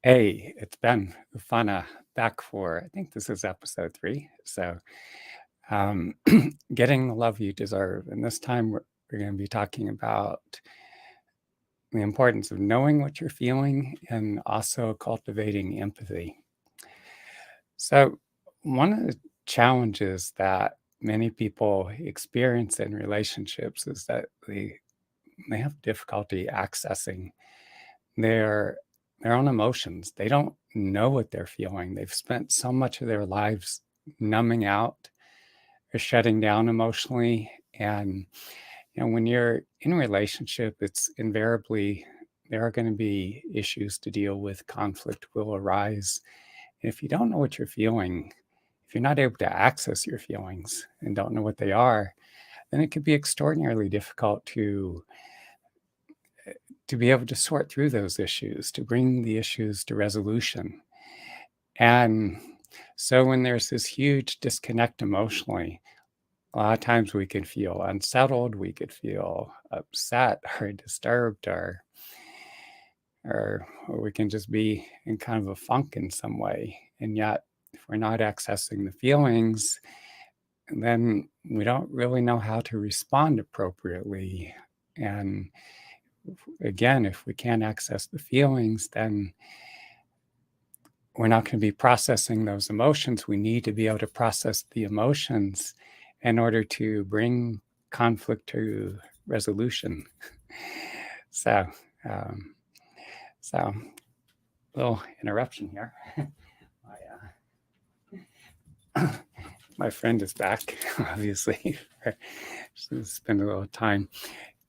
Hey, it's been fun back for, I think this is episode 3. So, getting the love you deserve. And this time we're going to be talking about the importance of knowing what you're feeling and also cultivating empathy. So, one of the challenges that many people experience in relationships is that they have difficulty accessing their their own emotions. They don't know what they're feeling. They've spent so much of their lives numbing out or shutting down emotionally. And when you're in a relationship, it's invariably there are going to be issues to deal with. Conflict will arise. If you don't know what you're feeling, if you're not able to access your feelings and don't know what they are, then it could be extraordinarily difficult to be able to sort through those issues, to bring the issues to resolution. And so when there's this huge disconnect emotionally, a lot of times we could feel unsettled, we could feel upset or disturbed, or we can just be in kind of a funk in some way. And yet, if we're not accessing the feelings, then we don't really know how to respond appropriately. And again, if we can't access the feelings, then we're not going to be processing those emotions. We need to be able to process the emotions in order to bring conflict to resolution. So, um, so little interruption here. my, my friend is back, obviously. Spend a little time.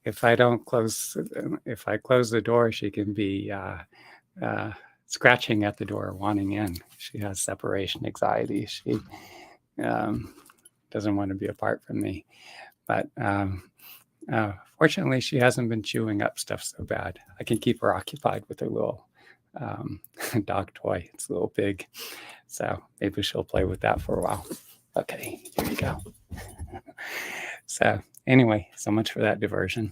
If I close the door, she can be uh, scratching at the door, wanting in. She has separation anxiety. She um, doesn't want to be apart from me. But fortunately, she hasn't been chewing up stuff so bad. I can keep her occupied with her little um, dog toy. It's a little big. So maybe she'll play with that for a while. Okay, here you go. So anyway, so much for that diversion.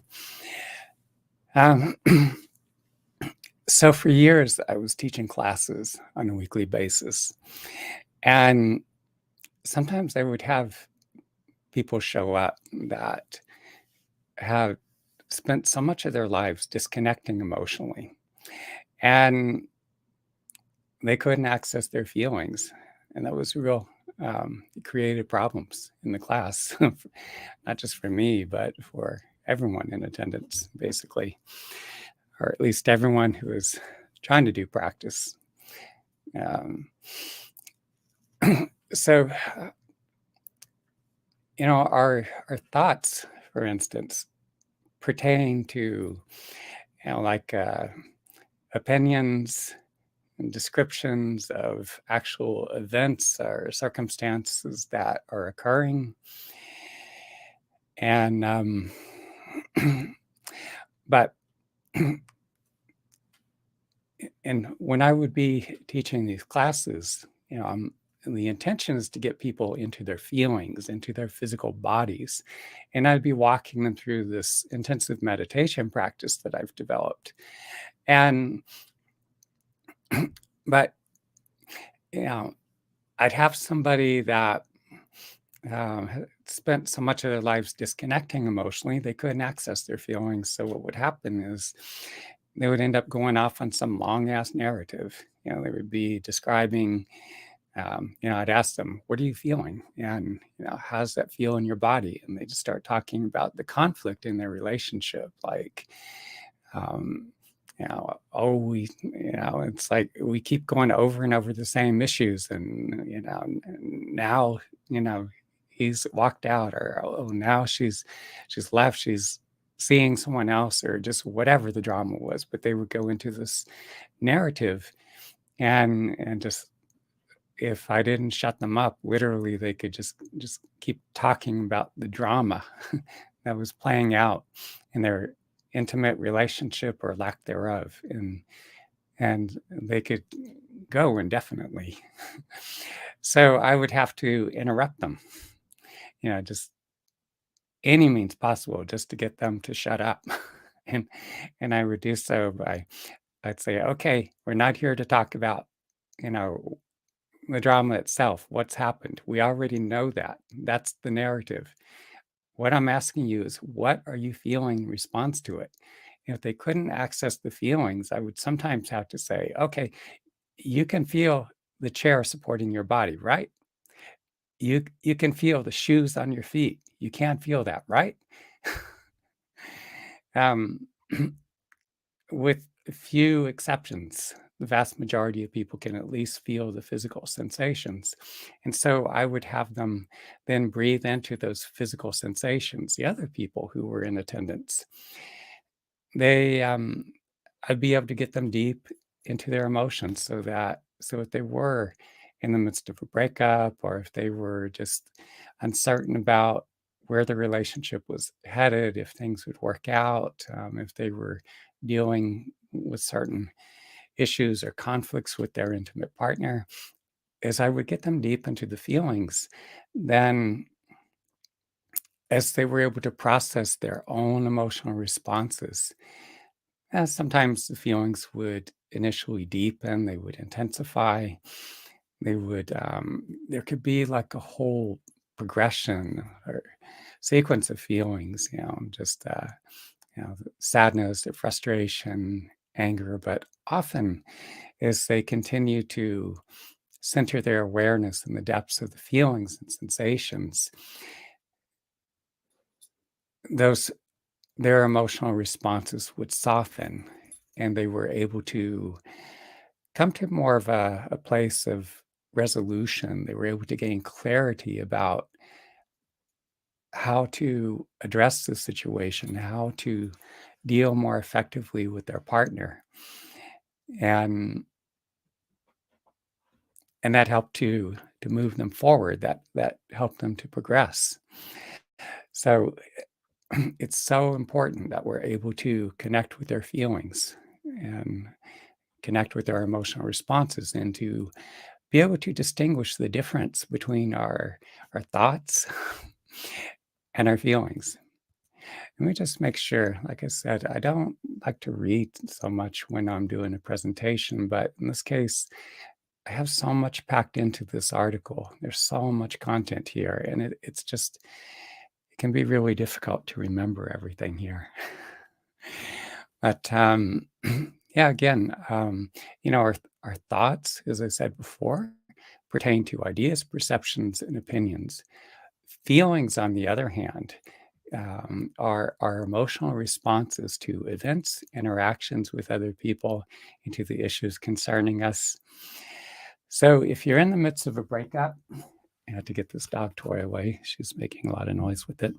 So for years, I was teaching classes on a weekly basis. And sometimes I would have people show up that have spent so much of their lives disconnecting emotionally. And they couldn't access their feelings. And that was real, it created problems in the class, not just for me, but for everyone in attendance, basically, or at least everyone who was trying to do practice. Um, so, our thoughts, for instance, pertaining to, like opinions and descriptions of actual events or circumstances that are occurring. And, but, and when I would be teaching these classes, the intention is to get people into their feelings, into their physical bodies. And I'd be walking them through this intensive meditation practice that I've developed. And, but, I'd have somebody that had spent so much of their lives disconnecting emotionally, they couldn't access their feelings. So what would happen is they would end up going off on some long ass narrative. They would be describing, I'd ask them, what are you feeling? And, how does that feel in your body? And they just start talking about the conflict in their relationship. Like, it's like we keep going over and over the same issues. And now, he's walked out, or now she's left, she's seeing someone else, or just whatever the drama was. But they would go into this narrative, and just, if I didn't shut them up, literally they could just keep talking about the drama that was playing out in their intimate relationship or lack thereof, and they could go indefinitely. So I would have to interrupt them, just any means possible, just to get them to shut up. and I would do so by I'd say, okay, we're not here to talk about, you know, the drama itself, what's happened. We already know that. That's the narrative. What I'm asking you is, what are you feeling in response to it? If they couldn't access the feelings, I would sometimes have to say, okay, you can feel the chair supporting your body, right? You can feel the shoes on your feet. You can't feel that, right? Um, with few exceptions, the vast majority of people can at least feel the physical sensations. And so I would have them then breathe into those physical sensations, the other people who were in attendance. They, I'd be able to get them deep into their emotions so if they were in the midst of a breakup or if they were just uncertain about where the relationship was headed, if things would work out, if they were dealing with certain issues or conflicts with their intimate partner, as I would get them deep into the feelings, then as they were able to process their own emotional responses, sometimes the feelings would initially deepen, they would intensify, they would, there could be like a whole progression or sequence of feelings, just, sadness, to frustration, anger, but often as they continue to center their awareness in the depths of the feelings and sensations, those their emotional responses would soften and they were able to come to more of a place of resolution. They were able to gain clarity about how to address the situation, how to deal more effectively with their partner. And and that helped to move them forward. That helped them to progress. So it's so important that we're able to connect with their feelings and connect with our emotional responses and to be able to distinguish the difference between our thoughts and our feelings. And we just make sure, like I said, I don't like to read so much when I'm doing a presentation, but in this case, I have so much packed into this article. There's so much content here, and it's just, it can be really difficult to remember everything here. But yeah, again, our thoughts, as I said before, pertain to ideas, perceptions, and opinions. Feelings, on the other hand, are our emotional responses to events, interactions with other people, and to the issues concerning us. So if you're in the midst of a breakup, I had to get this dog toy away. She's making a lot of noise with it.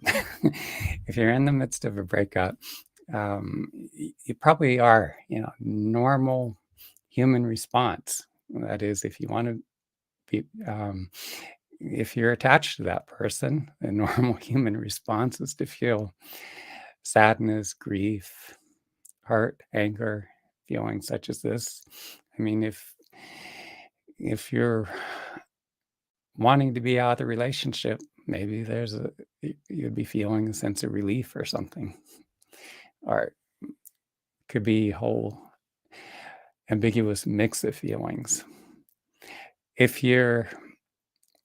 If you're in the midst of a breakup, you probably are, normal human response. That is, if you want to be, if you're attached to that person, a normal human response is to feel sadness, grief, hurt, anger, feelings such as this. I mean, if you're wanting to be out of the relationship, maybe you'd be feeling a sense of relief or something, or it could be a whole ambiguous mix of feelings. If you're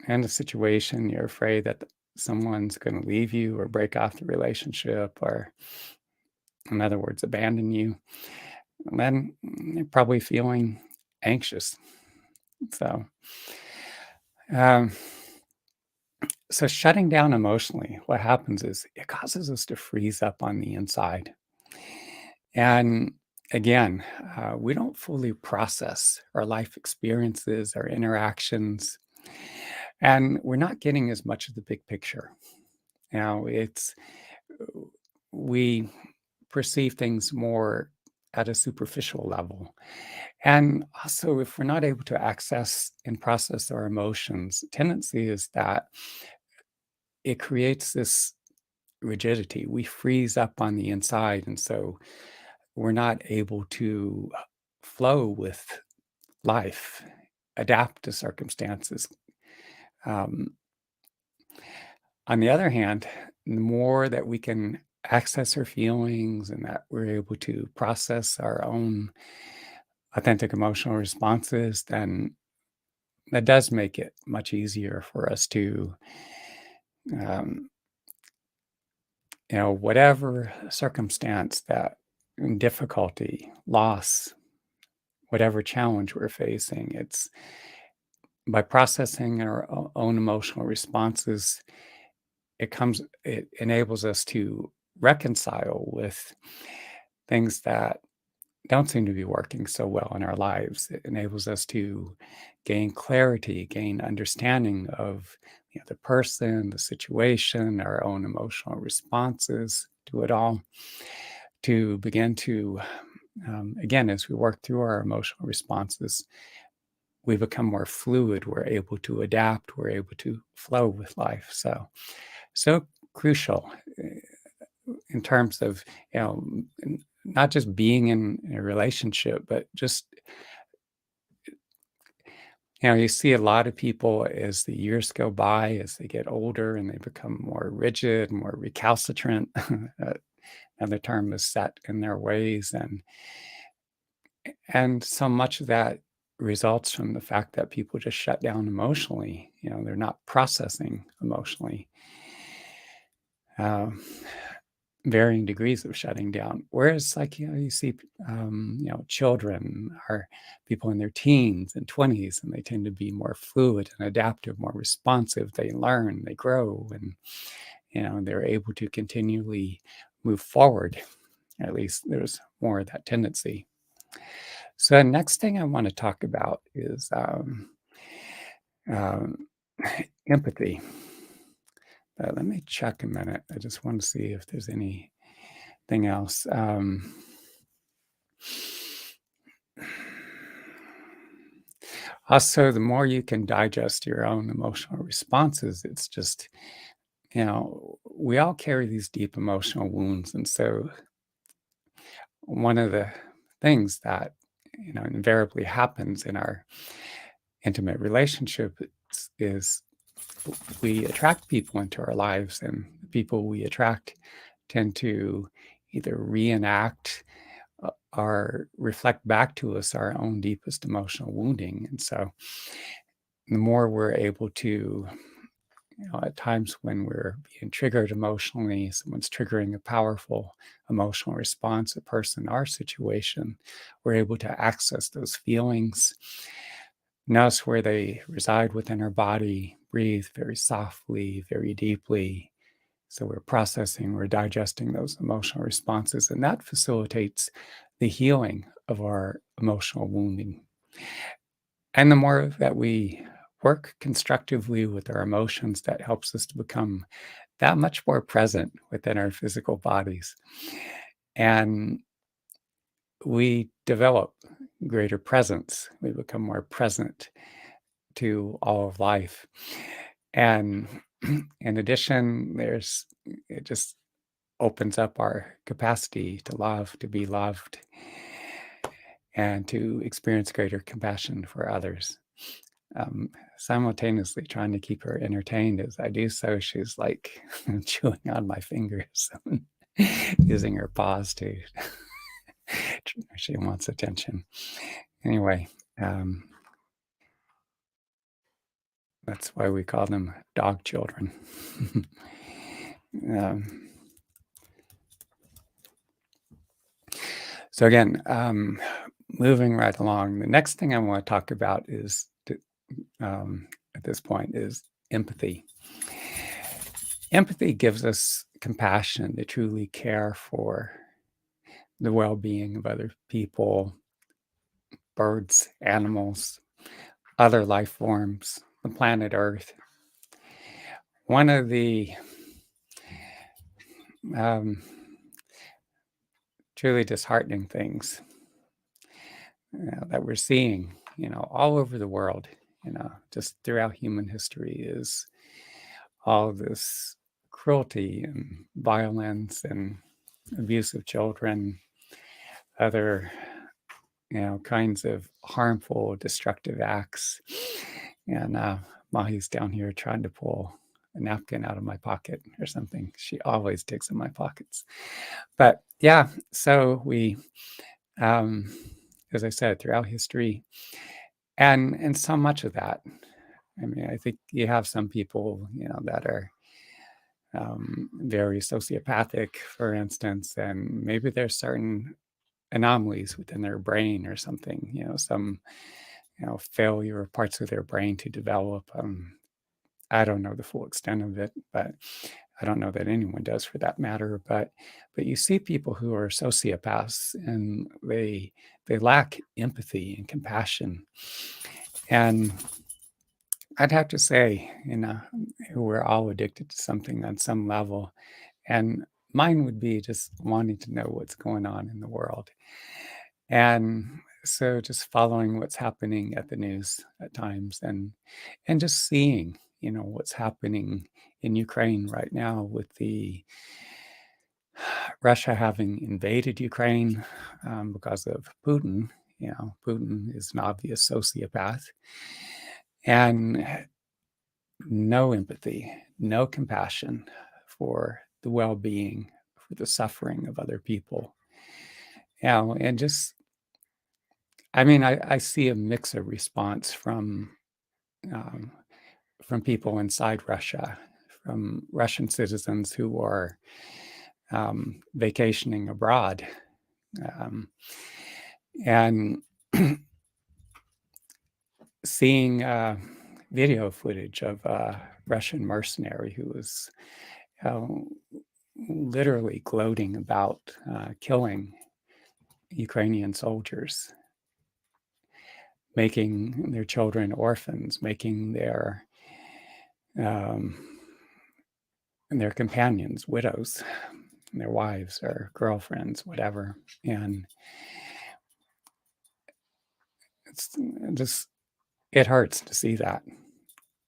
in a situation you're afraid that someone's going to leave you or break off the relationship, or in other words, abandon you, then you're probably feeling anxious. So, um, so shutting down emotionally, what happens is it causes us to freeze up on the inside. And again, we don't fully process our life experiences, our interactions, and we're not getting as much of the big picture. Now, we perceive things more at a superficial level. And also, if we're not able to access and process our emotions, tendency is that it creates this rigidity. We freeze up on the inside. And so we're not able to flow with life, adapt to circumstances. Um, on the other hand, the more that we can access our feelings and that we're able to process our own authentic emotional responses, then that does make it much easier for us to, um, whatever circumstance that difficulty, loss, whatever challenge we're facing, it's by processing our own emotional responses, it enables us to reconcile with things that don't seem to be working so well in our lives. It enables us to gain clarity, gain understanding of the person, the situation, our own emotional responses to it all, to begin to, again, as we work through our emotional responses, we become more fluid. We're able to adapt. We're able to flow with life. So crucial in terms of, not just being in a relationship, but just, you see a lot of people as the years go by, as they get older and they become more rigid, more recalcitrant. Another term is set in their ways. And so much of that results from the fact that people just shut down emotionally. They're not processing emotionally. Um, Varying degrees of shutting down. Whereas, like, you see, children are people in their teens and 20s, and they tend to be more fluid and adaptive, more responsive. They learn, they grow, and, they're able to continually move forward. At least there's more of that tendency. So, the next thing I want to talk about is um, empathy. Let me check a minute. I just want to see if there's anything else. Also, the more you can digest your own emotional responses, it's just, we all carry these deep emotional wounds. And so, one of the things that, invariably happens in our intimate relationship is we attract people into our lives, and the people we attract tend to either reenact or reflect back to us our own deepest emotional wounding. And so the more we're able to, at times when we're being triggered emotionally, someone's triggering a powerful emotional response, a person, our situation, we're able to access those feelings, notice where they reside within our body, breathe very softly, very deeply. So we're processing, we're digesting those emotional responses, and that facilitates the healing of our emotional wounding. And the more that we work constructively with our emotions, that helps us to become that much more present within our physical bodies. And we develop greater presence. We become more present to all of life. And in addition, it just opens up our capacity to love, to be loved, and to experience greater compassion for others. Simultaneously trying to keep her entertained as I do so, she's like chewing on my fingers, using her paws to, she wants attention. Anyway, that's why we call them dog children. um, so again, moving right along, the next thing I want to talk about is, at this point, is empathy. Empathy gives us compassion to truly care for the well-being of other people, birds, animals, other life forms, the planet Earth. One of the um, truly disheartening things that we're seeing, all over the world, just throughout human history, is all this cruelty and violence and abuse of children, other, kinds of harmful, destructive acts. And Mahi's down here trying to pull a napkin out of my pocket or something. She always digs in my pockets. But yeah, so we, um, as I said, throughout history, and so much of that. I mean, I think you have some people, that are very sociopathic, for instance, and maybe there's certain anomalies within their brain or something, some, failure of parts of their brain to develop. I don't know the full extent of it, but I don't know that anyone does for that matter. But you see people who are sociopaths and they lack empathy and compassion. And I'd have to say, we're all addicted to something on some level. And mine would be just wanting to know what's going on in the world. And so just following what's happening at the news at times and just seeing, what's happening in Ukraine right now with the Russia having invaded Ukraine because of Putin. Putin is an obvious sociopath and no empathy, no compassion for the well-being, for the suffering of other people. And just, I mean, I see a mix of response um, from people inside Russia, from Russian citizens who are vacationing abroad, um, and seeing video footage of a Russian mercenary who was uh, literally gloating about killing Ukrainian soldiers, making their children orphans, making um, their companions widows, their wives or girlfriends, whatever. And it's just, it hurts to see that.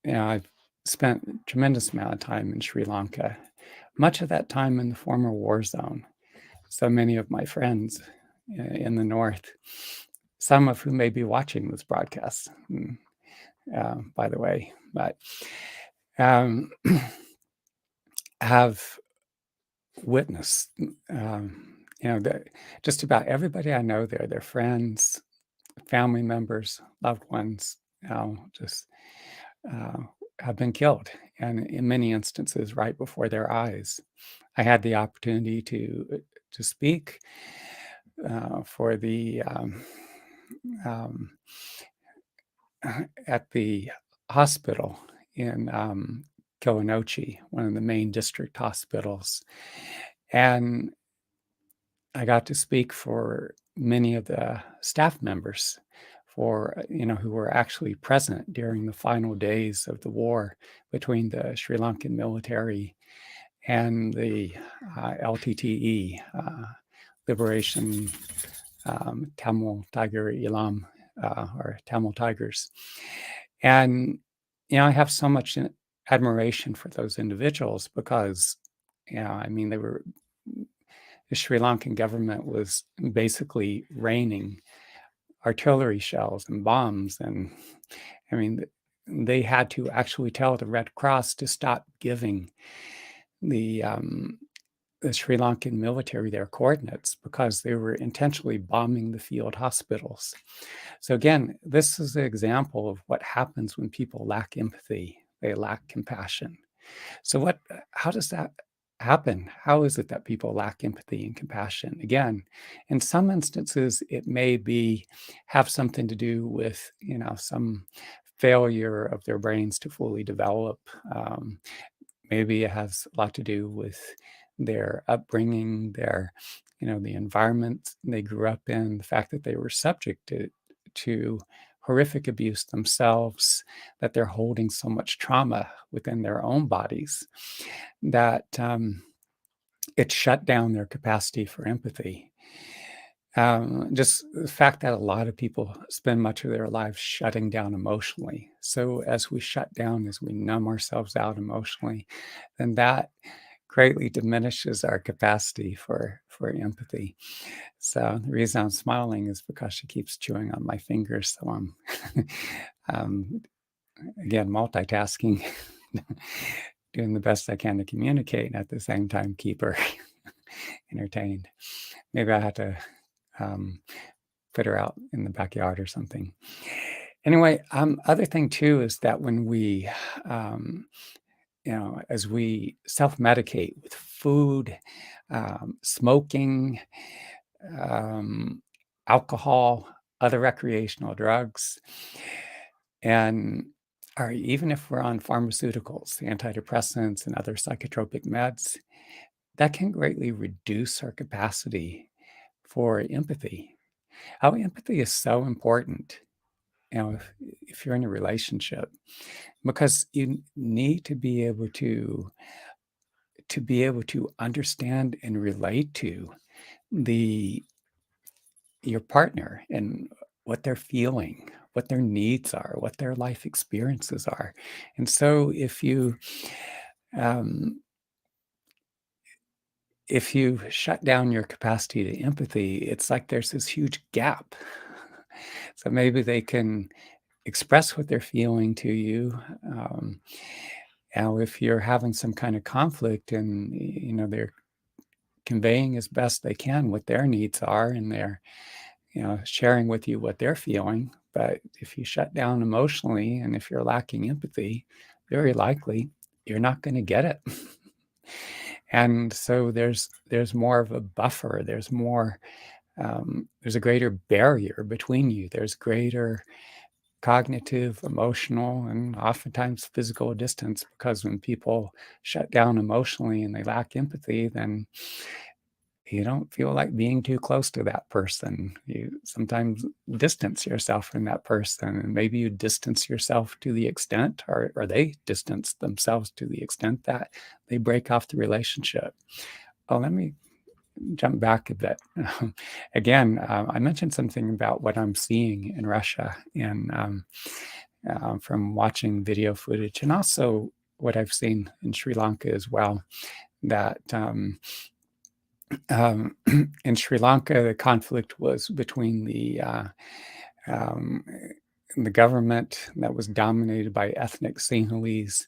I've spent a tremendous amount of time in Sri Lanka, much of that time in the former war zone. So many of my friends in the north, some of whom may be watching this broadcast, by the way, but um, have witnessed, that just about everybody I know there, their friends, family members, loved ones, just uh, have been killed, and in many instances, right before their eyes. I had the opportunity to speak for the um, at the hospital in Kilinochie, one of the main district hospitals, and I got to speak for many of the staff members who were actually present during the final days of the war between the Sri Lankan military and the LTTE, Liberation Tamil Tiger Elam, or Tamil Tigers. And, I have so much admiration for those individuals because, I mean, the Sri Lankan government was basically raining artillery shells and bombs. And I mean, they had to actually tell the Red Cross to stop giving the Sri Lankan military their coordinates because they were intentionally bombing the field hospitals. So again, this is an example of what happens when people lack empathy. They lack compassion. So how does that happen? How is it that people lack empathy and compassion? Again, in some instances, it may have something to do with, some failure of their brains to fully develop. Maybe it has a lot to do with their upbringing, the environment they grew up in, the fact that they were subjected to horrific abuse themselves, that they're holding so much trauma within their own bodies that it shut down their capacity for empathy. Just the fact that a lot of people spend much of their lives shutting down emotionally. So as we shut down, as we numb ourselves out emotionally, then that greatly diminishes our capacity for empathy. So the reason I'm smiling is because she keeps chewing on my fingers. So I'm, um, again, multitasking, doing the best I can to communicate and at the same time keep her entertained. Maybe I have to um, put her out in the backyard or something. Anyway, other thing too is that when we, um, as we self-medicate with food, smoking, um, alcohol, other recreational drugs, and or even if we're on pharmaceuticals, antidepressants and other psychotropic meds, that can greatly reduce our capacity for empathy. How empathy is so important, if you're in a relationship, because you need to be able to understand and relate to the your partner and what they're feeling, what their needs are, what their life experiences are. And so um, if you shut down your capacity to empathy, it's like there's this huge gap. So maybe they can express what they're feeling to you. Now, if you're having some kind of conflict and they're conveying as best they can what their needs are, and they're sharing with you what they're feeling. But if you shut down emotionally and if you're lacking empathy, very likely you're not going to get it. And so there's more of a buffer. There's a greater barrier between you. There's greater cognitive, emotional, and oftentimes physical distance, because when people shut down emotionally and they lack empathy, then you don't feel like being too close to that person. You sometimes distance yourself from that person, and maybe you distance yourself to the extent, or they distance themselves to the extent that they break off the relationship. Oh, let me jump back a bit. Again, I mentioned something about what I'm seeing in Russia, and from watching video footage, and also what I've seen in Sri Lanka as well. That um, in Sri Lanka, the conflict was between um, the government that was dominated by ethnic Sinhalese.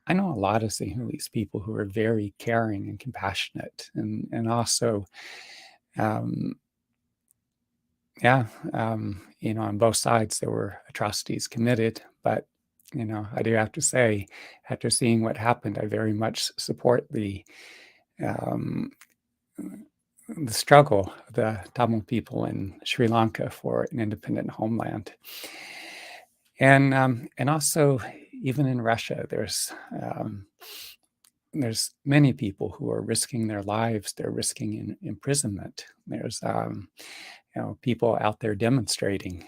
I know a lot of Sinhalese people who are very caring and compassionate, and also, um, yeah, on both sides there were atrocities committed. But I do have to say, after seeing what happened, I very much support um, the struggle of the Tamil people in Sri Lanka for an independent homeland. And also, even in Russia, there's many people who are risking their lives. They're risking imprisonment. There's people out there demonstrating,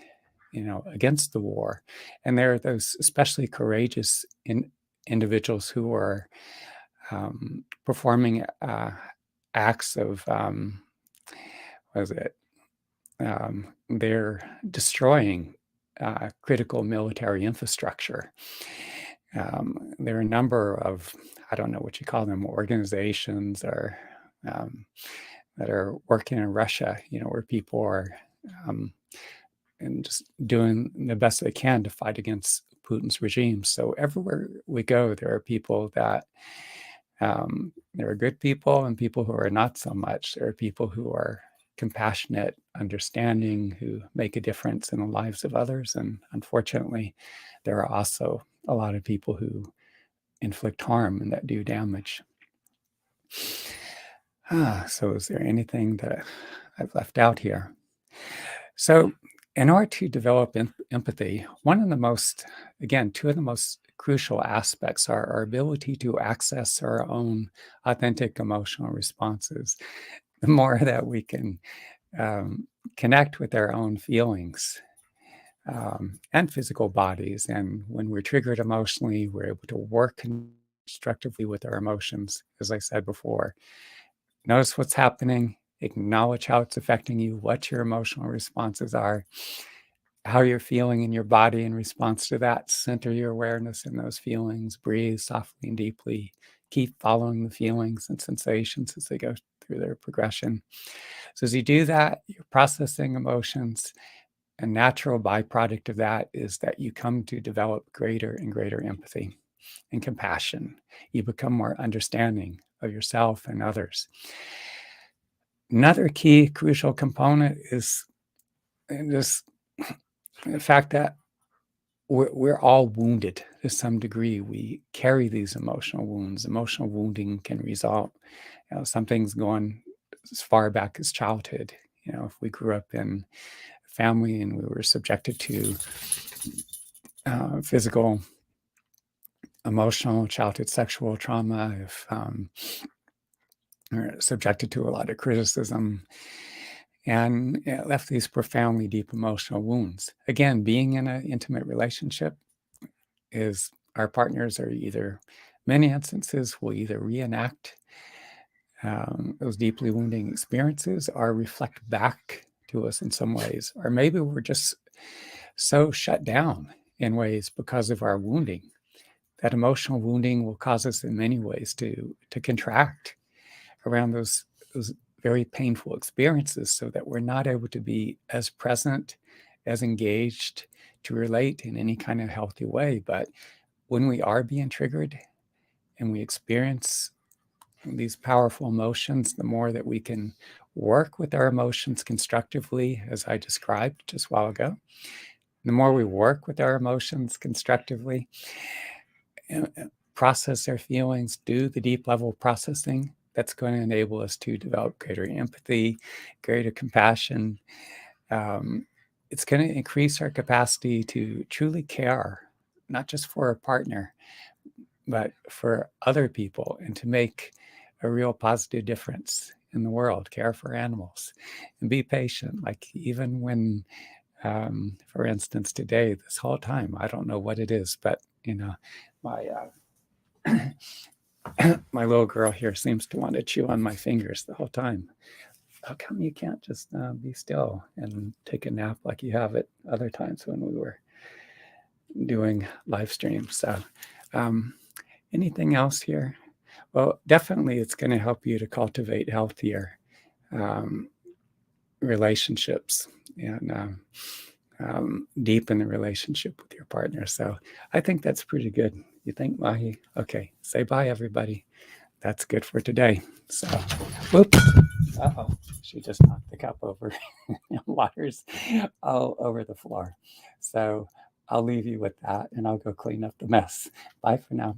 against the war, and there are those especially courageous individuals who are performing acts of what is it? They're destroying critical military infrastructure. There are a number of, I don't know what you call them, organizations or um, that are working in Russia, where people are and just doing the best they can to fight against Putin's regime. So everywhere we go, there are people that there are good people and people who are not so much. There are people who are compassionate, understanding, who make a difference in the lives of others. And unfortunately, there are also a lot of people who inflict harm and that do damage. So is there anything that I've left out here? So in order to develop empathy, two of the most crucial aspects are our ability to access our own authentic emotional responses. The more that we can connect with our own feelings and physical bodies, and when we're triggered emotionally, we're able to work constructively with our emotions, as I said before. Notice what's happening, acknowledge how it's affecting you, what your emotional responses are, how you're feeling in your body in response to that. Center your awareness in those feelings, breathe softly and deeply, keep following the feelings and sensations as they go through their progression. So as you do that, you're processing emotions. A natural byproduct of that is that you come to develop greater and greater empathy and compassion. You become more understanding of yourself and others. Another key crucial component is and just the fact that we're all wounded to some degree. We carry these emotional wounds. Emotional wounding can result, some things going as far back as childhood. If we grew up in a family and we were subjected to physical, emotional, childhood sexual trauma, if we're subjected to a lot of criticism, and it left these profoundly deep emotional wounds. Again, being in an intimate relationship is our partners are either, many instances, will either reenact those deeply wounding experiences or reflect back to us in some ways. Or maybe we're just so shut down in ways because of our wounding. That emotional wounding will cause us in many ways to contract around those very painful experiences, so that we're not able to be as present, as engaged, to relate in any kind of healthy way. But when we are being triggered and we experience these powerful emotions, the more that we can work with our emotions constructively, as I described just a while ago, the more we work with our emotions constructively, process our feelings, do the deep level processing, that's going to enable us to develop greater empathy, greater compassion. It's going to increase our capacity to truly care, not just for our partner, but for other people, and to make a real positive difference in the world, care for animals, and be patient. Like, even when, for instance, today, this whole time, I don't know what it is, but, my my little girl here seems to want to chew on my fingers the whole time. How come you can't just be still and take a nap like you have at other times when we were doing live streams? So, anything else here? Well, definitely it's going to help you to cultivate healthier um, relationships, and deepen the relationship with your partner. So I think that's pretty good. You think, Mahi? Okay, say bye, everybody. That's good for today. So, whoops. Uh-oh, she just knocked the cup over. Water's all over the floor. So I'll leave you with that, and I'll go clean up the mess. Bye for now.